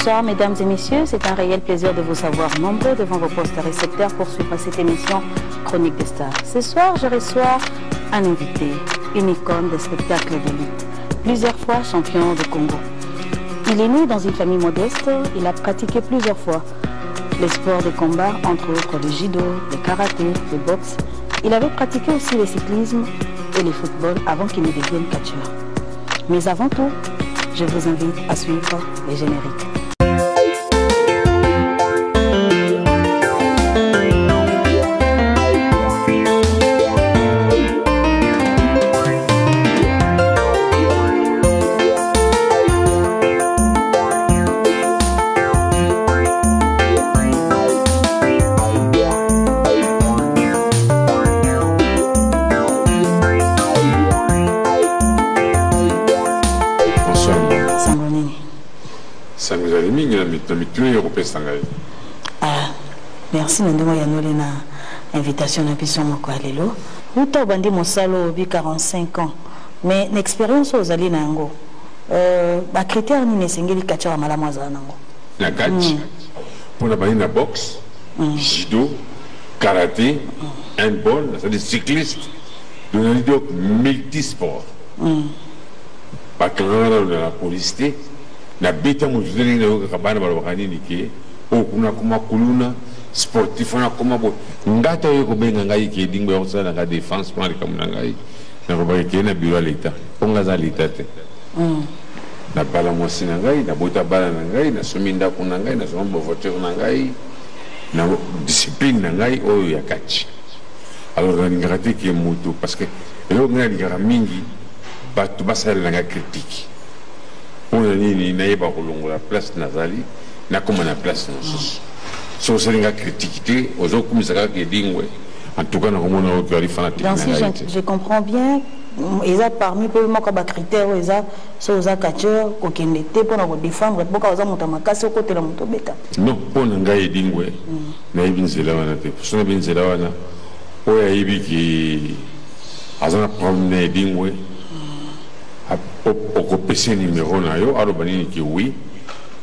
Bonsoir mesdames et messieurs, c'est un réel plaisir de vous savoir nombreux devant vos postes récepteurs pour suivre cette émission Chronique des Stars. Ce soir, je reçois un invité, une icône des spectacles d'élite, plusieurs fois champion de Congo. Il est né dans une famille modeste, il a pratiqué plusieurs fois les sports de combat, entre autres le judo, le karaté, le boxe. Il avait pratiqué aussi le cyclisme et le football avant qu'il ne devienne catcheur. Mais avant tout, je vous invite à suivre les génériques. Ah, merci Nandemo Yanole na invitation na biso moko alelo. Uta bandi mosalo bi 45 ans. Mais l'expérience aux ali nango. Ba critère ni nesengeli kacha mala mwaza nango. Na catch. Pour la bani na boxe, judo, karaté, handball, c'est-à-dire cycliste. Nous avons multisport. Pas que la police na beta mujudeni na kabana balokani nike okuna kuma kuluna sportif na kuma bo ngata yo ko benga ngai ke dingo yo sala ga défense mari kamuna ngai na ko ba ke na bureau l'état ponga za l'état te na bala mosi na ngai na bota bala na ngai na sominda kuna ngai na sombo voiture na ngai na discipline na ngai oyo ya catch. Alors on ngate ke mutu parce que yo ngani ngara mingi batu basala na critique. On a dit la place Nazali, n'a comme la place Nosos. So c'est une critique aux autres comme ça qui dit en tout cas nous on a eu fanatique. Dans ce je comprends bien. Ils ont parmi peu moins comme critères ils ont sur les catcheurs aucun été pour nous défendre pour cause monter ma casse au côté la moto bêta. Non pour nous gars dingwe. Na ibinzela wana te. So na ibinzela wana. Oya ibi ki azana problème dingwe. Au PC numéro na yo arobani ki oui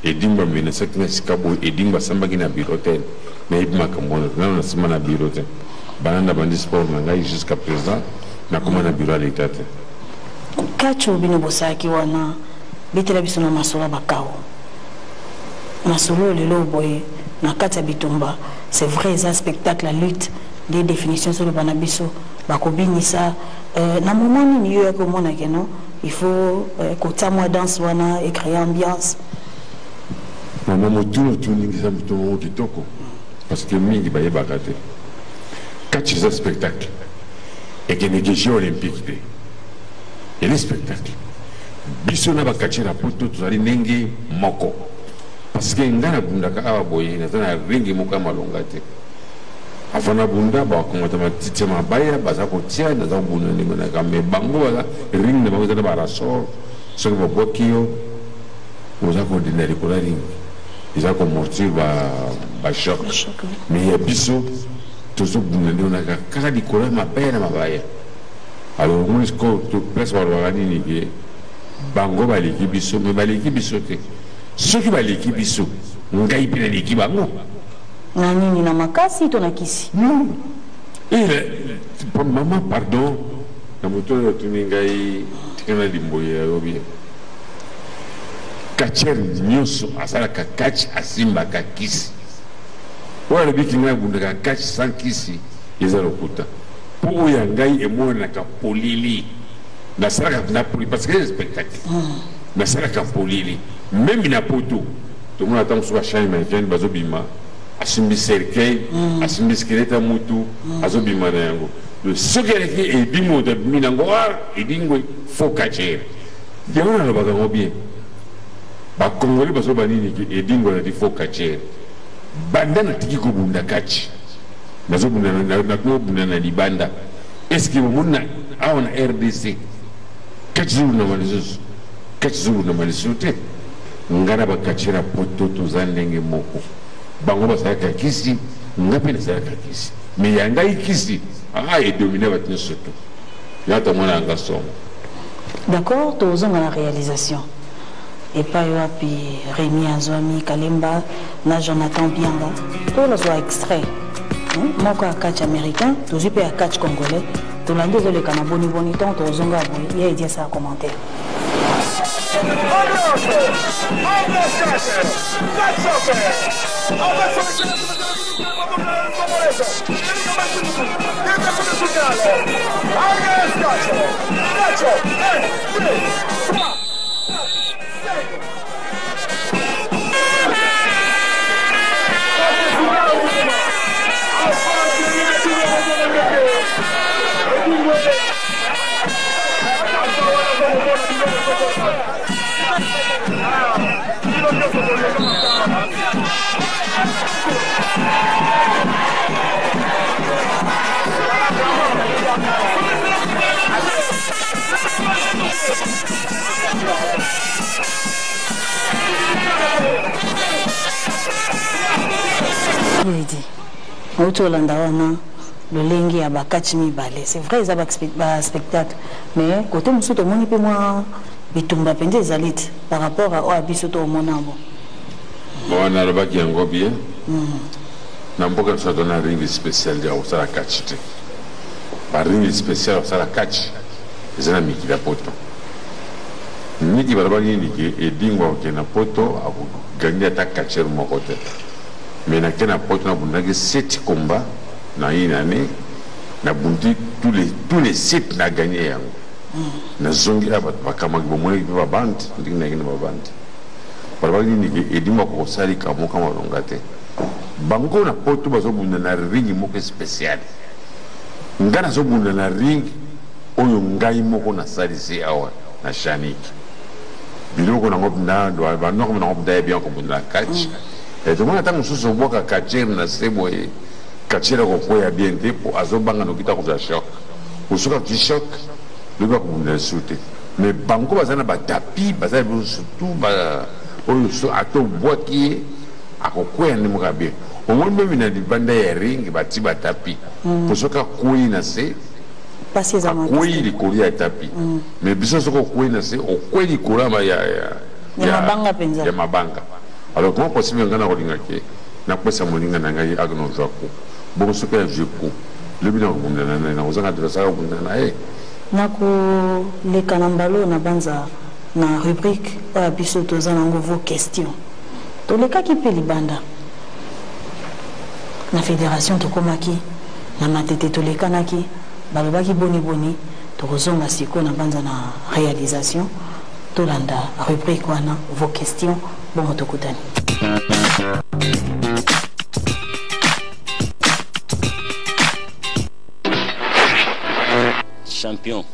et dimba mena sakna sikabo et dimba samba kina birotel na ibma kamona na semana birotel bananda bandi sport na ngai jusqu'à présent na koma na bureau l'état kacho bino bosaki wana bitela biso na masola bakao masolo lelo boye na kata bitumba c'est vrai ça spectacle la lutte des définitions sur le banabiso bakobinisa na moment ni yo ko mona keno il faut que moi danse wana et créer ambiance. Maman tout kitoko parce que mingi baye bakate. Catch ce spectacle et que les Jeux olympiques et les spectacles. Biso na bakatche na poto tuzali nenge moko parce que ngana bundaka ababoye na tana ringi muka malongate. Afana bunda ba ko mata matite mabaya baza ko tia na za buna ni mana kambe bango wala ring na baza na baraso so ko bokio oza ko dinari ko la ring iza ko mortir ba choc mais ya biso tozo buna ni na kaka di ko la mabaya na mabaya alors on est ko to presse wala ni ni ke bango ba liki biso me ba liki biso te ceux qui ba liki biso ngai pina liki bango nani ni na makasi to na kisi non maman pardon na moto yo tuningai tikana limboye obi kacher nyoso asala ka catch asimba ka kisi wala biki ngai bunda ka catch sans kisi ezalo kuta pour ya ngai emona ka polili na sala na poli parce que spectacle na sala ka polili même na poto to mona tam so chaîne américaine bazobima asimbi cercueil asimbi skeleta mutu azobima na yango le sokeleki edimo de minango edingwe fo kacher yango na lobaka ngo bien ba kongoli baso banini ki edingwe na di fo kacher banda na tiki ko bunda kachi nazo bunda na ko bunda na libanda est-ce que monna aona RDC kachi zulu na malizo kachi zulu na malizo te ngara ba kachira poto to zandenge moko bango basaka kisi ngapi na saka kisi mais yanga ikisi et dominer votre surtout yata mona anga somo d'accord tous on a la réalisation et pas puis Rémi Azwami Kalemba na Jonathan Bianga tout le soit extrait moi quoi catch américain tout je peux catch congolais tout l'année de le canal boni temps tout zonga il y a dit ça commentaire il dit Otolanda wana le lengi ya bakatch mibale c'est vrai ça ba spectacle mais côté musu to moni pe moi bitumba pende zalit par rapport à abiso to monambo bon na roba ki yango bien na mboka sa dona ring spécial ya usara catch te ba ring spécial usara catch ezana miki la poto miki baraba ni ke edingwa ke na poto abu gagner ta catcher moko te mais na kena poto na bundage 7 combats na une année na bundi tous les 7 na gagné yango na zongi aba bakamaki bomwe ba band ndinga ngina ba band baraba ni ke edingwa ko sali kamo kama longate bango na poto bazo bunda na ring moko spécial ngana zo bunda na ring oyo ngai moko na salisi awa na shaniki biloko na ngobna do ba no na ngobda bien ko bunda catch et tout le monde attend sous boka catcher na sebo e catcher ko koya bien te po azobanga no kita ko za choc au soka ki choc le ba bunda sauter mais bango bazana ba tapi bazana surtout ba oyo so ato boki akokwea ni mugabe omwe mimi na dibanda ya ring bati ba tapi po soka koyi na se passer za ma koyi li koyi ya tapi mais biso soko koyi na se o koyi li kolama ya mabanga penza ya mabanga alors comment possible ngana ko linga ke na pesa moninga na ngai agno zako bon soka ya jeku le bina ko bundana na uzanga de sa ko bundana na ko le kanambalo na banza na rubrique a biso tozana ngo vos questions to le ka ki pe libanda na fédération to komaki na matete to le kanaki balobaki boni to kozonga siko na banza na réalisation to landa rubrique wana vos questions bon tokutani champion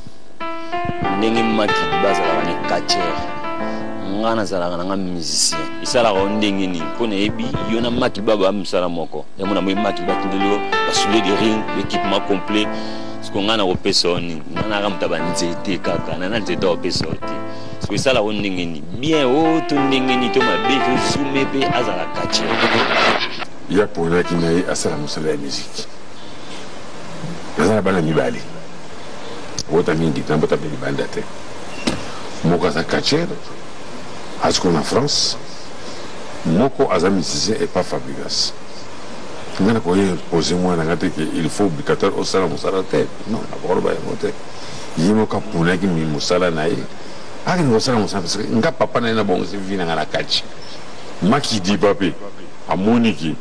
ndenge maki bazala na catcher ngana zala nga musicien isala ko ndenge ni pona ebi yona maki baba msala moko ya mona maki batindelo basule de ring l'équipement complet ce qu'on ngana ko pesoni ngana ka mutaba nzete kaka na nzete o pesoti ce que sala ko ndenge ni bien o to ndenge ni to mabe ko sume pe azala catcher ya pona ki na asala musala ya musique azala bana mibali wota mingi tambota be banda te moko za catcher asko na France moko aza musicien et pas Fabregas ngana ko poser moi na ngate que il faut obligatoire au sala musala te non na ko ba mote yimo ka puna ki mi musala na ye aki ngo sala musala parce que nga papa na bon se vina ngana catch maki di papi amoniki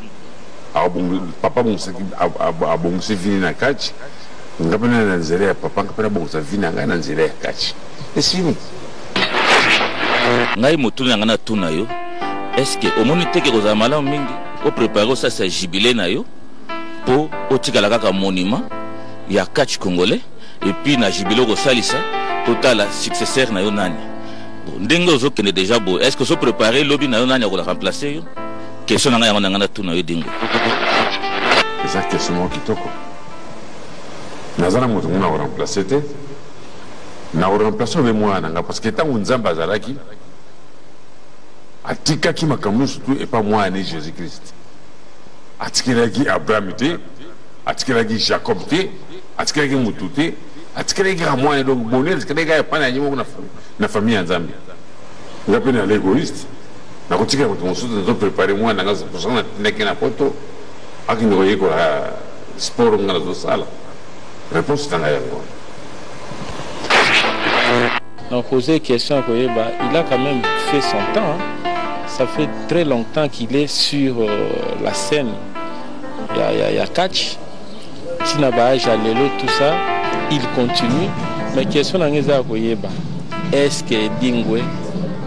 abong papa bon se abong se vina na catch ngapena na nzere papa ngapena bon se vina ngana nzere catch esini ngai motuna ngana tuna yo est-ce que omoni teke ko za malamu mingi o préparer ça c'est jubilé na yo po otikala kaka monument ya catch congolais et puis na jubilé ko salisa total successeur na yo nani ndenge ozokende déjà bo est-ce que so préparer lobby na yo nani ko la remplacer yo question na ngai ngana tuna yo dingo exact question kitoko nazana moto ngona ko remplacer te na remplacer be mwana nga parce que tangu nzamba zalaki atika ki makambo surtout et pas moi né Jésus Christ atikiraki Abraham te atikiraki Jacob te atikiraki mutu te atikiraki moi donc bonheur atikiraki pa na nyimo na famille nzambe nga pe na l'égoïste na kotika ko mosusu zo préparer moi na ngaza pour ça na kena poto akini ko yeko sport nga zo sala réponse tanga yango. Donc poser question il a quand même fait son temps. Hein. Ça fait très longtemps qu'il est sur la scène. Il y a catch, Tinaba, Jalelo, tout ça. Il continue. Mais question est-ce que Dingwe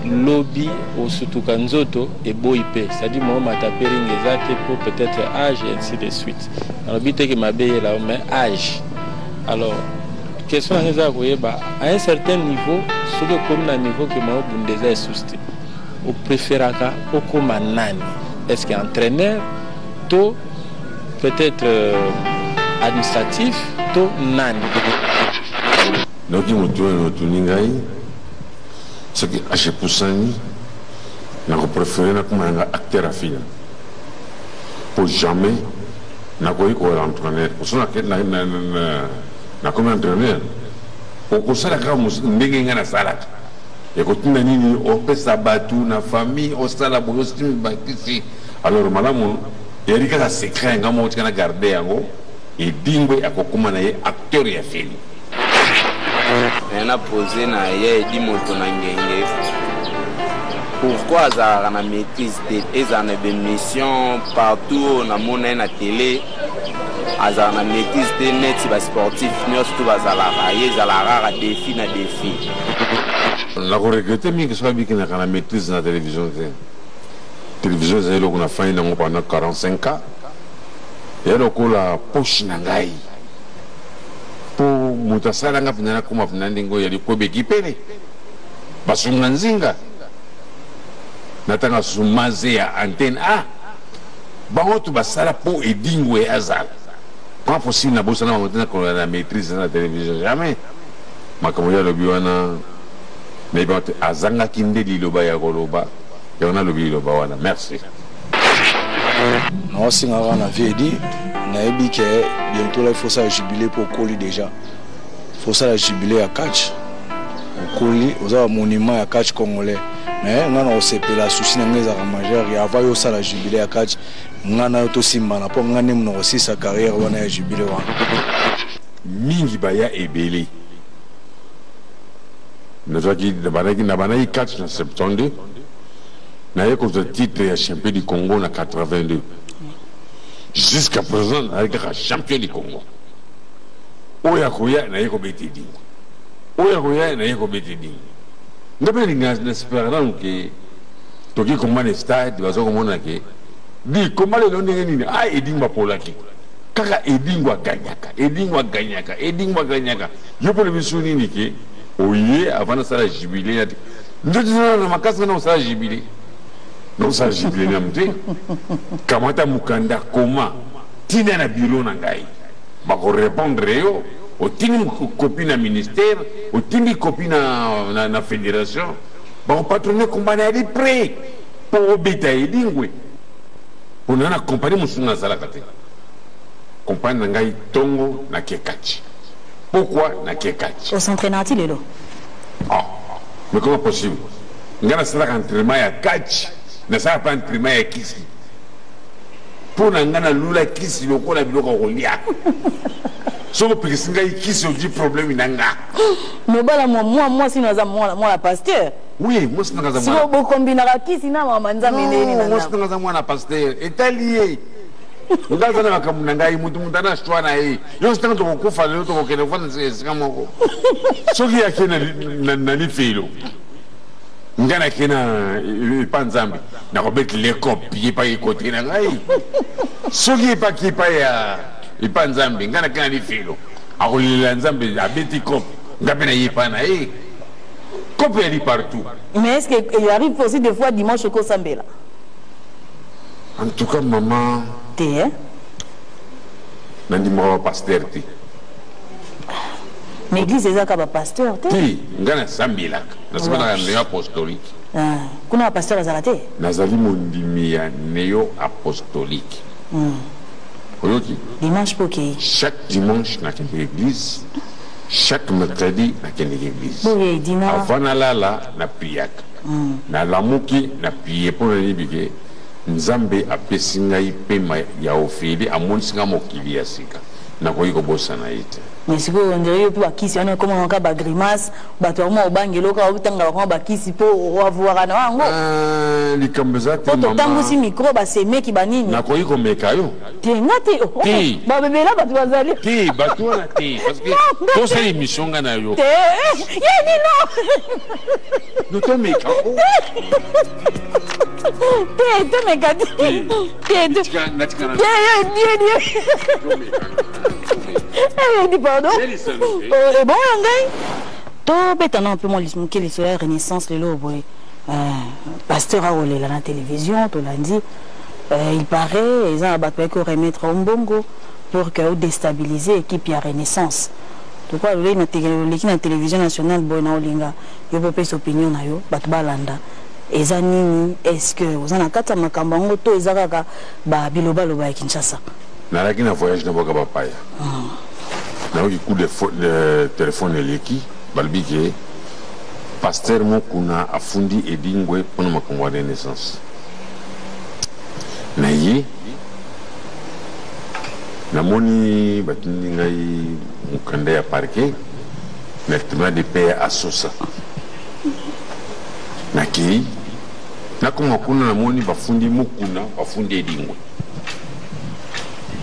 lobby au Sutukanzoto et Boipe, c'est-à-dire moi m'attaper pour peut-être âge et ainsi de suite. Alors but que ma belle là mais âge. Alors question à un certain niveau, ce que comme un niveau que moi Bundesa est souscrit. Au préféraka au Komanani. Est-ce qu'il y a entraîneur, to peut-être administratif, to nani. Donc il m'a ce qui a chez Poussani, n'a préféré comme un acteur à film. Pour jamais, n'a pas eu comme entraîneur. Pour ça, n'a comme entraîneur. Pour ça, n'a pas eu salade. Et quand on a dit on sabatu na famille on sala bostim bakisi alors madame il y a un secret ngamo tika na garder yango et Dingwe akokuma na ye acteur ya film na posé na ye di moto na ngenge pourquoi ça na maîtrise des années de mission partout na mona na télé azar na maîtrise des net ba sportif surtout bazala raye zala rara défi na défi. La regretter mais que soit bien qu'il n'a pas maîtrise dans la télévision. La télévision c'est là qu'on a fait pendant 45 ans. Et alors qu'on la poche nangai pour mutasala nga pinana kuma pinandingo ya likobe kipele basunganzinga natanga sumaze ya antenne A bango tu basala pour edingo et azal pas possible na bossa na motena ko la maîtrise na télévision jamais makamoya lobiwana mais bon azanga kinde liloba ya koloba ya ona lobi loba wana merci non singa wana vedi na ebi ke bientôt là il faut ça jubilé pour Koli déjà faut ça jubilé à catch Koli aux un monument à catch congolais mais non on sait pas la souci na ngeza ka majeur ya va yo ça la jubilé à catch ngana to simba na po ngane mno aussi sa carrière wana ya jubilé wana mingi baya ebele nazaki na banaki 4 en 72 na ye contre titre ya champion du Congo na 82 jusqu'à présent avec le champion du Congo oya koya na ye ko betidi oya koya na ye ko betidi ngabe n'espérant que toki komane stade bazo komona ke di komale ndenge nini a edingwa polaki kaka edingwa ganyaka yo pour le bisuni ni ke oye avant ça la jubilé ndozina na makasa na ça jubilé non ça jubilé namte kamata mukanda koma tina na bureau na ngai ba ko répondre yo o tini copie na ministère o tini copie na fédération ba ko patronner combattre ali prêt pour obita edingwe pour na compagnie musunga salaka te compagnie na ngai tongo na kekachi pourquoi na kekachi au s'entraîner-t-il lelo ah mais comment possible ngana salaka entraînement ya catch na ça pas entraînement ya kisi pour na ngana lula kisi lokola biloko kolia soko pikisinga kisi odi problème nanga mais bala moi si nous moi la pasteur oui moi si nanga za moi si bo combinera kisi na mama nzambe nini na moi si nanga za moi na pasteur etalié ngaza na makamuna ngai mutu mutana shwana hii yo sitanga to kufa leo to kene fana sika moko soki yake na ni filo ngana kena panzambi na robet le copie pa ikote na ngai soki pa kipa ya ipanzambi ngana kena ni filo akolila nzambe abeti cop ngabe na yipana cop elle est partout. Mais est-ce qu'il arrive aussi des fois dimanche au Sambela? En tout cas maman t'es nandi mo pasteur ti mais église eza ka ba pasteur ti ngana sambila na sabana neo apostolique kuna pasteur azalate nazali mondimi ya neo apostolique oyoki dimanche poké chaque dimanche na l'église chaque mercredi nakende l'église. Boye dina. Avant nalala na priaka. Na lamuki na prier pour le bike. Nzambe apesi ngai pema ya ofeli amonisi nga mokili ya sika. Nakoki kobosana ete. Mais si vous ondiriez pour bakisi on comme on ba grimace bato mo bangelo ka obitanga ba bakisi po avoir na wango likamboza te mama tango si micro ba seme ki banini nakoki komeka yo te ngati ba bebe la bato bazali te bato na te parce que to c'est émission nga na yo te ye ni no to meka te meka te pardon. Et bon, tout béton un peu mon lisme qui est la Renaissance le lobo. Pasteur a roulé la télévision, tout lundi. Il paraît, ils ont abattu pour remettre un bongo pour que déstabiliser l'équipe à Renaissance. Donc quoi, l'équipe de télévision nationale Bona Olinga, il y a pas d'opinion na yo, batbalanda. Ezanini, est-ce que vous en avez quatre makambango to ezaka ba biloba loba ya Kinshasa. Nalaki na voyage na boka papaya. Na oki coup de téléphone eleki balbike pasteur mokuna afundi edingwe pona makambo ya Renaissance. Na ye namoni batindi ngai mukanda ya parquet na tribunal de paix à Sosa. Naki nakoma kuna namoni bafundi mukuna bafundi edingwe.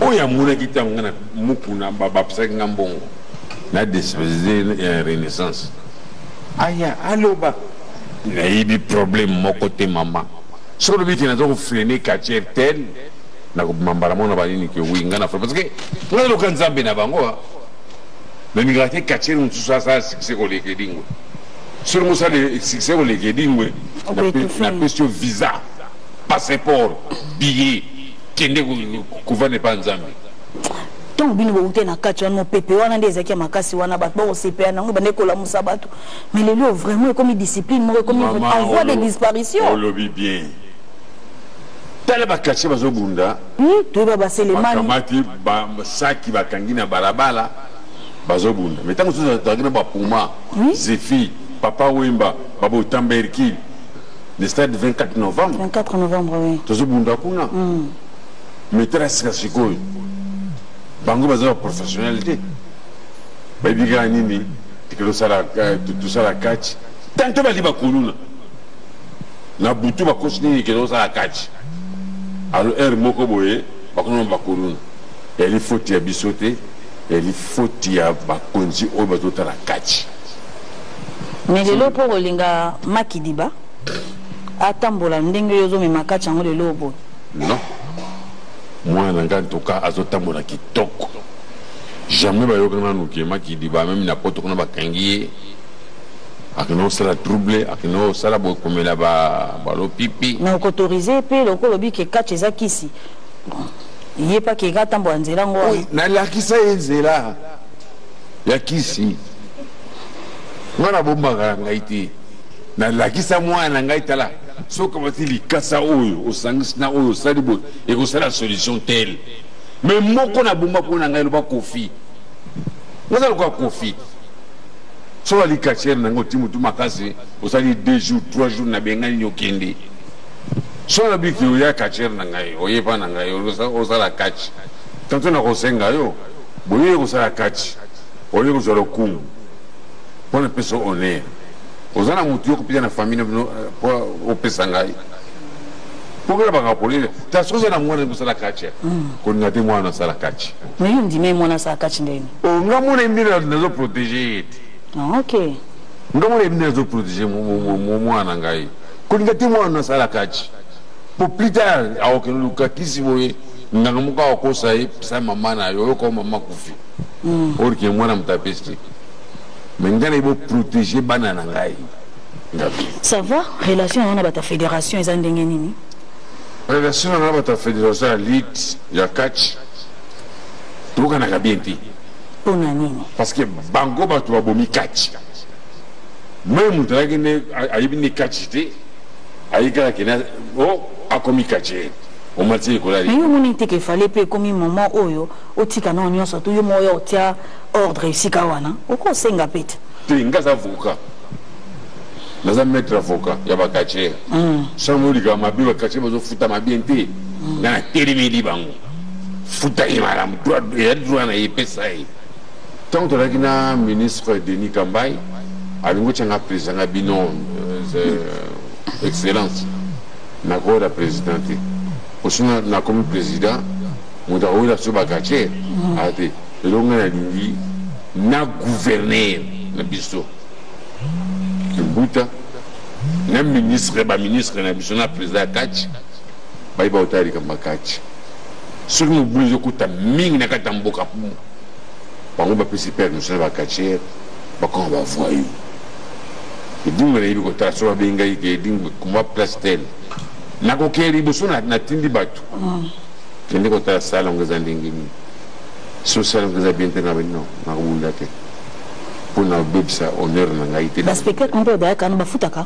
Oya muna kita ngana mukuna babapsaki ngambongo na décider ya Renaissance. Aya aloba na yibi problème moko te mama. Solo biti na zo freiner quartier tel na ko mambara mona balini ke winga na parce que ngalo kanzambe na bango na migrate quartier mutsusa sa succès ko leke dingwe. Sur musa le succès ko leke dingwe na question visa, passeport, billet kende kuvane pa nzambe. Tant bino boute na kati wana pepe wana ndezaki makasi wana bato ba OCPA nango bande kola musabatu. Mais les lieux vraiment comme discipline, moi comme en voie de disparition. On le vit bien. Tala bakache bazobunda. Oui, tu vas passer les mains. Kamati ba saki bakangi na barabala bazobunda. Mais tant que ça tagina ba puma, Zefi, Papa Wemba, Babo Tamberki. Le stade 24 novembre. 24 novembre, oui. Tozobunda kuna. Maîtresse kasikoy. Bango bazo professionnalité. Babiga nini tikelo sala tout ça la catch. Tanto bali bakuluna. Na butu bakosini kelo sala catch. Alors er moko boye bakono bakuluna. Elle faut y bisoter, elle faut y bakonzi o bazo la catch. Mais le lopo olinga makidiba atambola ndenge yozo me makacha ngo le lobo. Non. Moi en tout cas azotambola kitoko. Jamais bayokana nuki makidiba même na poto kuna bakangiye. Akino sala troublé, akino sala bo komela ba lo pipi. Na autorisé pe loko lobi ke kache za kisi. Yé pas ke gatambo nzela ngo. Oui, na la kisa nzela. Ya kisi. Ngana bomba ngaiti. Na la kisa mwana ngaitala. Soka batili kasa oyo osangisi na oyo salibo et ko sala solution telle. Mais moko na bomba ko na ngai ba kofi. Ngazalo kwa kofi. So ali kacher na ngoti mutu makasi osali 2 jours 3 jours na benga nyokende. So la biki ya kacher na ngai oyepa na ngai osala catch. Tanto na kosenga yo. Boye ko sala catch. Oye ko sala kum. Pona peso honneur. Ozana mutu yoko pia na famille po opesa ngai. Pourquoi baka polile? Ta soza na mwana kusala catch. Ko ngate mwana sala catch. Mais on dit même mwana sala catch ndeni. O ngamune mbira nazo protéger. Ah OK. Ngamune mbira nazo protéger mwana ngai. Ko ngate mwana sala catch. Pour plus tard aoke luka kisi boye ngamuka okosa sa mama na yo ko mama kufi. Orke mwana mtapesti. Mais ngana ibo protéger banana ngai. Ça va? Relation on a ta fédération ezande nini? Relation on a ta fédération lit ya catch. Tuka na kabienti. Pona nini? Parce que bango batu babomi catch. Même mutagene ayibini catch te ayika kena o akomi catch. au matière école. Mais il y a qu'il fallait payer comme un moment où otika na onyo surtout yo moyo otia ordre ici kawana. Oko senga pete. Tinga avocat. Naza maître avocat ya bakache. Sans lika mabi bakache bazo futa mabiente. Na terimeli bango. Futa imaram droit na yepesa yi. Tant que la ministre Denis Kambay a un président Binon, excellence, n'a pas la présidente. Pour ce n'a comme président, on a eu la sobagache, a été l'homme n'a gouverné le bistrot. Kimbuta, n'a ministre, n'a bistrot, n'a président Kach, n'a pas eu comme Kach. Sur nous, nous avons mis un katamboka. On va participer nous sommes à Kacher, on va voir. Et donc, on a eu que tu as bien gagné, on va placer. Na kokeri busuna na tindi batu. Kende ko ta sala ngaza ndingi. So sala ngaza biente na bino, na kumunda ke. Pona bebsa honneur na ngaite. Ba speaker on peut ba kana bafutaka.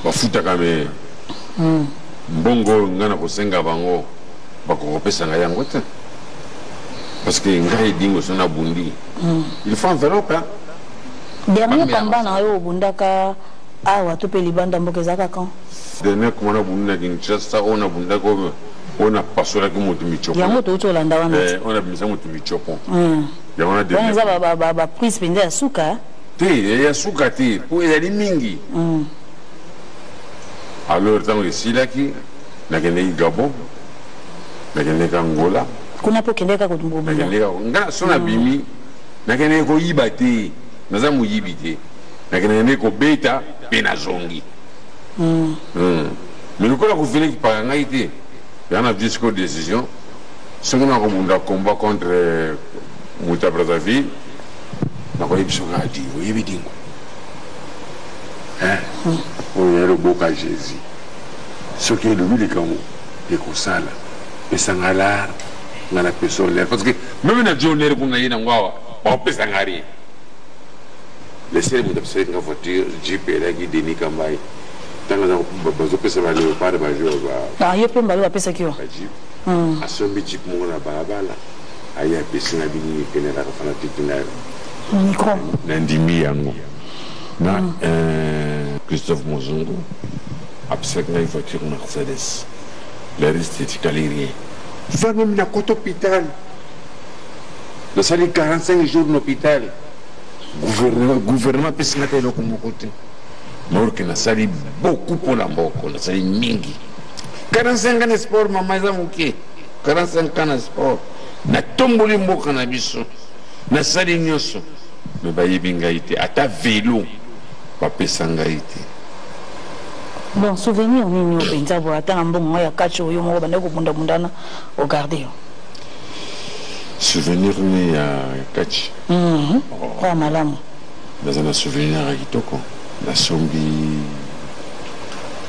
Bafutaka me. Mbongo ngana ko senga bango bako pesa nga yango te. Parce que ngai dingo sona bundi. Il faut enveloppe. Dernier combat na yo bundaka awa to pe libanda mboke zaka kan. Dernier combat na bunda Kinshasa ona bunda ko ona pasola ki mutu michopo. Yango to landa wana. On a bisa mutu michopo. Ya wana de. Wana ba prise pende suka. Te ya suka te po ezali mingi. Alors tango isilaki na kende Gabon na kende Angola. Kuna po kendeka ko tumbo bunda. Nga sona bimi na kende ko yibate naza muyibite na kende ko beta pena zongi. Mais le kola ko vile ki pa nga ite yana jusqu'aux décisions songona ko munda combat contre Mouta Brazzaville na ko yibso ngadi o yibidingo o yero boka Jésus ce qui est le but kamo et ko sala pesangala ngana pesole parce que même na journée ko na yena ngwawa o pesangari laissez vous observer nga voiture Jeep et la guide Denis Kambay tanga za bazo pesa ba le pas de ba jo ba ah yo pe mbalo pesa kiyo a sombi Jeep mo na balabala aya pesa na bini kenera ka fana titina micro na ndimi yango na Christophe Mozongo absek na voiture Mercedes la reste calirier va même na côté hôpital le sali 45 jours d'hôpital gouvernement pesa na telo comme côté alors que na sali beaucoup pour la mboko na sali mingi 45 ans de sport mama za muke 45 ans de sport na tomboli mboka na biso na sali nyoso me bayebi ngai te ata vélo bapesa ngai te. Bon, souvenir nini openza bo ata na mbongo ya kacho yo moko banda ko bunda bundana o garder. Souvenir ni ya kachi. Kwa malamu. Nazana souvenir ya kitoko. Na sombi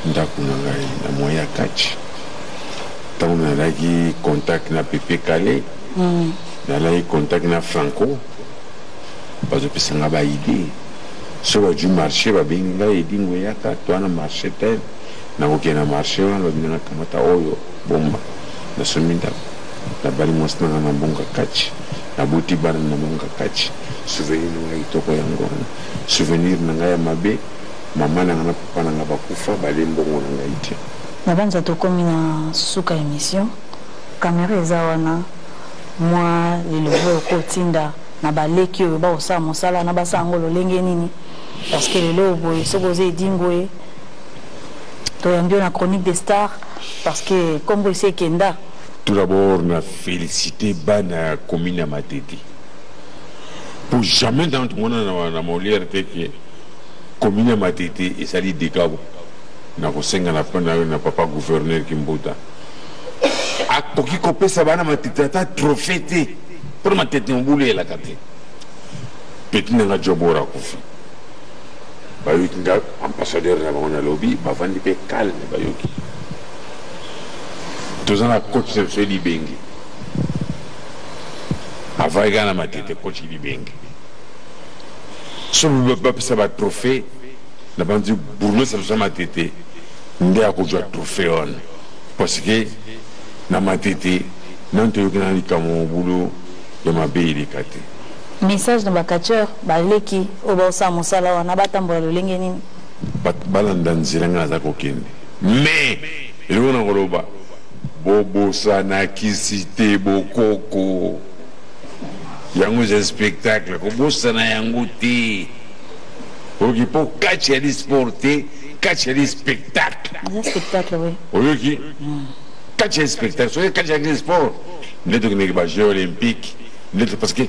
ndaku na ngai na moya kachi. Tango na laki contact na Pepe Calais. Na laki contact na Franco. Bazo pesanga ba idée. Sur du marché, va bien dingo yaka, toi na marché tel, na aucun marché, on va bien kamata oyo bomba, na sominda, na bali mosna na bonga catch, na bouti bar na bonga catch, souvenir na itoko yango, souvenir na ngaya mabe, mama na papa na bakufa, bali mbongo na ngaiti. Na banza tokomi na suka émission, caméra ezawana, moi le levo kotinda na baleki oyo ba osa mosala na basango lolenge nini. Parce que le lobo est supposé dingue. Tu as bien la chronique des stars parce que comme vous savez Kenda. Tout d'abord, on a félicité Bana commune à Matete. Pour jamais dans tout le monde na molière que commune à Matete et ça dit décabo. Na kosenga na papa gouverneur Kimbuta. A koki kopé ça Bana Matete ta trophée pour Matete on boulé la carte. Petit na jobora kofi. Bayoki nga ambassadeur na bango na lobby bavandi pe calme bayoki tozana coach se libengi avaiga na matete coach libengi so bapesa ba trophée na bandi bourno sa matete nde akojwa trophée on parce que na matete nantoyokina likamo boulot ya mabe elekate message na bakatcheur baleki oyo baosala mosala wana batambola lolenge nini balanda nzela nga naza kokende mais eloko na koloba bobosanakisi te bokoko yango eza spectacle kobosana yango te oyoki mpo kati ya sport te kati ya spectacle oyoki kati ya spectacle soki kati ya sport nde tokendeki bajeux olympique parce que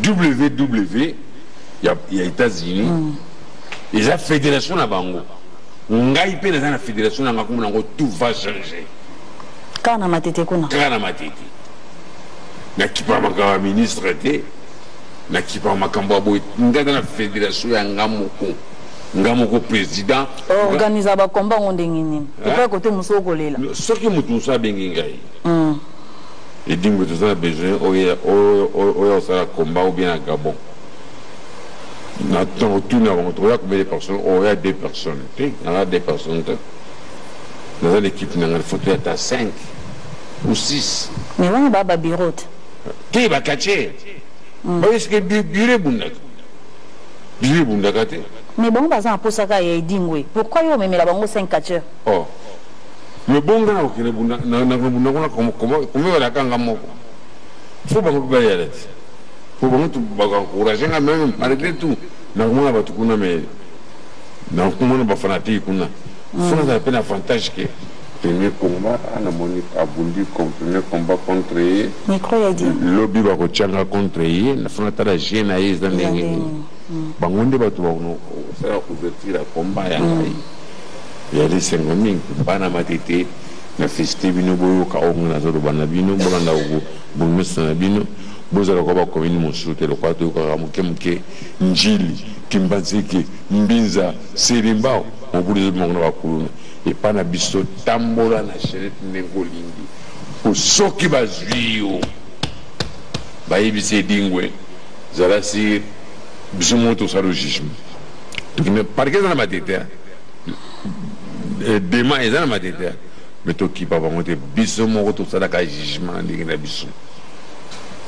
WW ya États-Unis eza fédération na bango ngai mpe naza na fédération nanga kombo nango tout va changer kaka na matete kuna kaka na matete nakipa makambo ya ministre te nakipa makambo ya boye ngai aza na fédération ya nga moko président organisa bakomba ngo ndenge nini epai kote mosu okolela soki motu mosu abengi ngai edingwe toza na besoin oyo osala komba ou bien na Gabon na ntango tuna bango tokoya combien de personnes oya 2 personnes te naza 2 personnes te naza l'équipe nanga foto ata 5 ou 6 mais wana baa babiro te bakatie baeske biro ebundaka te mais bango baza na posaka ya edingwe pourquoi yo omemela bango 5 catcheurs me bonga na okende bunda kombe balakanga moko fo bango mpe bayala te fo bango bakencourage nga meme malgré tout nakomona bato kuna me nakomona bafanatiki kuna fo nazala mpe na avantage ke premier combat namoni abundi premier combat contre ye lobi bakotianga contre ye nafona tala je na ye eza ndenge nini bango nde bato bakosala ouverture ya combat ya ngai yali esengo mingi bana matete na fesite bino boyoka ongo nazoloba na bino bolanda bomesa na bino bozala kwa bakomini mosusu te lokwa toyokaka moke moke njili kimbanzeke mbinza serimbao mobulu ezobimango na bakuluna epa na biso tambola na sherete ndenge olingi po soki bazwi yo bayebisa edingwe zala sir biso mo tosala jugement tokende parke eza na matete dema eza na matete me tokipa bango te biso moko tosalaka jugement ndenge na biso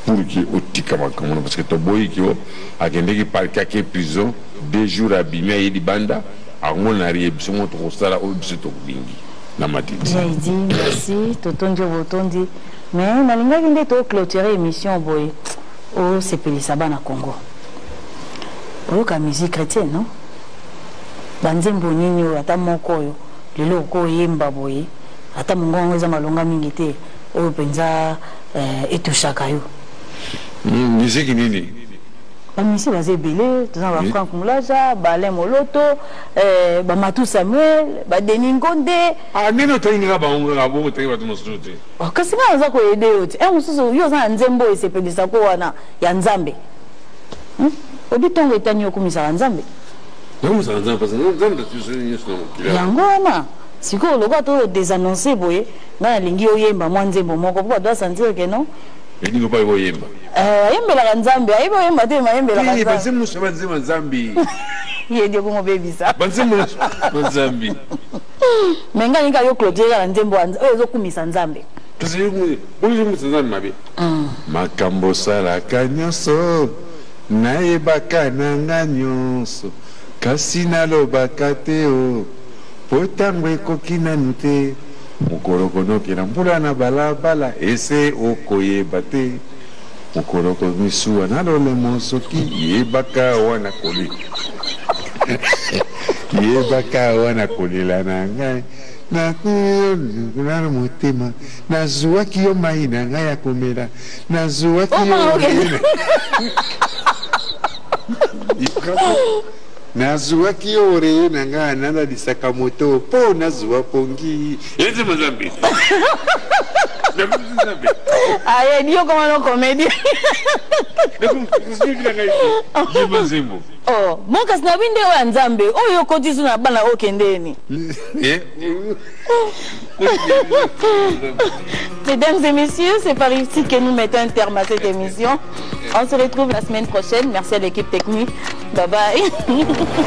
pour que otika makambo na parce que toboyiki o akendeki parke ake prison 2 jours abimi aye libanda angona rie biso mo tokosala oyo biso tokolingi na matete jaidi merci totondi botondi mais nalingaki nde toclôturer émission boye osepelisa bana Congo oyoka musique chrétienne non banzembo nini oyo ata moko oyo lelo okoyemba boye ata mongongo eza malonga mingi te oyo mpenza etushaka yo musique nini bamisi baza ebele toza ba Frank Mulaja Balain Moloto Bamatu Samuel Badeni Ngonde nini otoyingaka bango kaka bongo oteki bato mosusu te kasi nga naza koyede yo te mosusu yo oza na nzembo oyo esepelisa ko wana ya nzambe obi ntongo etani okumisaka nzambe yango wana sikoyo lokwa to désannonce boye nga nalingi oyemba mwa nzembo moko po bato basentir ke non elingi opa oyemba ayembelaka nzambe ayebi oyemba te mayembelaka banzembo banzemba nzambe yedi okomobebisa banzembo nzambe me nga ninga yo clôture na nzembo oyo ezokumisa nzambe bongiomisa nzambe mabe makambo osalaka nyonso nayebaka nanga nyonso kasi nalobaka te o po ntango ekoki nanu te mokolo konokela mbula na balabala ese okoyeba te mokolo komisuwa na lolemo soki yebaka wana kolela yebaka wana kolela na ngai na motema nazwaki yo mai na ngai ya komela nazwaki yo nazwaki yo oreye na ngai nalalisaka moto mpo nazwa pongi eze mazambe ayedi yo koma no comédie mokasi na binde oyo ya nzambe oyo okotisu na bana okendeni Mesdames et messieurs, c'est par ici que nous mettons un terme à cette émission. On se retrouve la semaine prochaine. Merci à l'équipe technique. Bye bye.